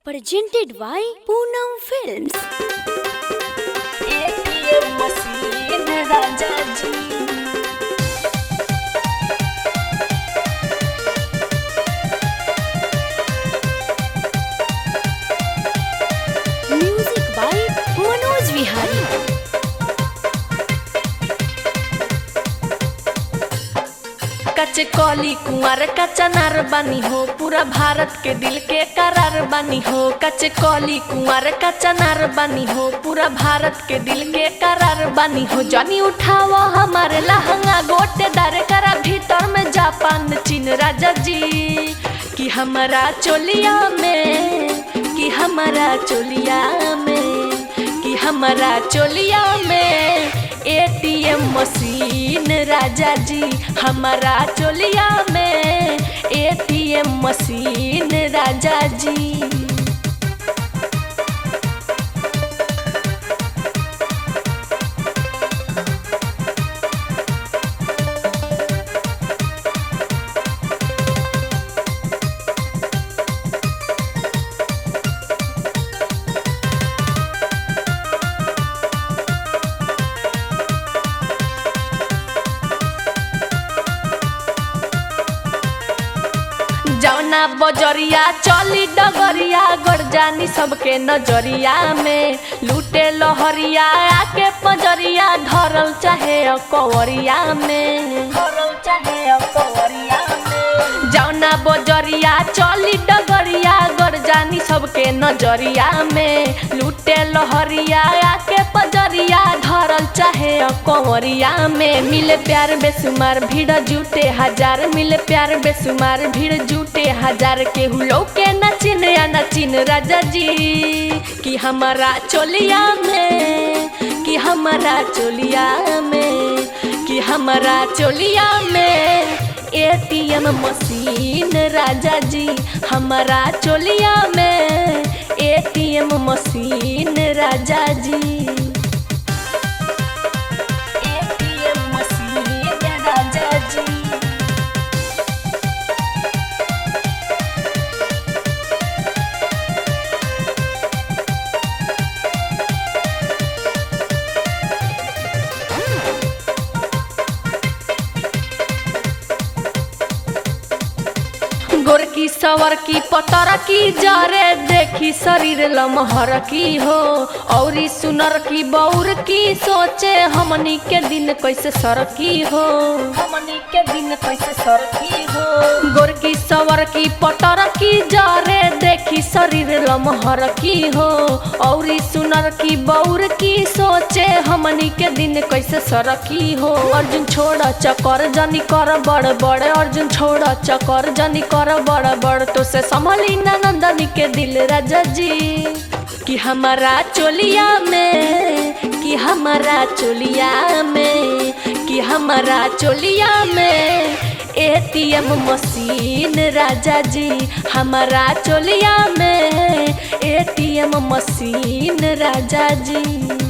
presented by Poonam Films. ATM machine राजा जी। Music by Manoj Vihari. कच्चे कली कुंवर कच्चा नार बनी हो, पूरा भारत के दिल के करार बनी हो। कच्चे कली कुंवर कच्चा नार बनी हो, पूरा भारत के दिल के करार बनी हो। जानी उठावा हमारे लहंगा गोटेदार करा भीतर में जापान चीन राजा जी। कि हमारा चोलिया में, कि हमारा चोलिया में, कि हमारा चोलिया में ATM मशीन राजा जी। हमारा चोलिया में ATM मशीन राजा जी। जौना बजरिया चली डगरिया गड़ जानी सबके नजरिया में। लूटे लहरिया आके पजरिया धरल चाहे कवरिया में, धरल चाहे कवरिया में। जौना बजरिया चली डगरिया गड़ जानी सबके नजरिया में। लूटे लहरिया आके पजरिया धरल चाहे कवरिया में। मिले प्यार बेसुमार भीड़ जुटे हजार, मिले प्यार बेसुमार भीड़ जुटे हजार। केहू लौके न चिन या न चिन राजा जी। कि हमारा चोलिया में, कि हमारा चोलिया में, कि हमारा चोलिया में ATM मशीन राजा जी। हमारा चोलिया में ATM मशीन राजा जी। ATM मशीन राजा जी। गोरकी सवर की पतर की जरे देखी शरीर लमहर की हो। औरी सुनर की बौर की सोचे हमनी के दिन कैसे सरकी हो, हमनी के दिन कैसे सरकी हो। गोरकी सवर की पतर की जरे देखी शरीर लमहर की हो। औरी सुनर की बौर की सोचे हमनी के दिन कैसे सरकी हो। अर्जुन छोड़ चकर जनी कर बड़ बड़, अर्जुन छोड़ चकर जनी कर बड़ बड़। तो से संभली नंदनी के दिल राजा जी। कि हमारा चोलिया में, कि हमारा चोलिया में, कि हमारा चोलिया में ATM मशीन राजा जी। हमारा चोलिया में ATM मशीन राजा जी।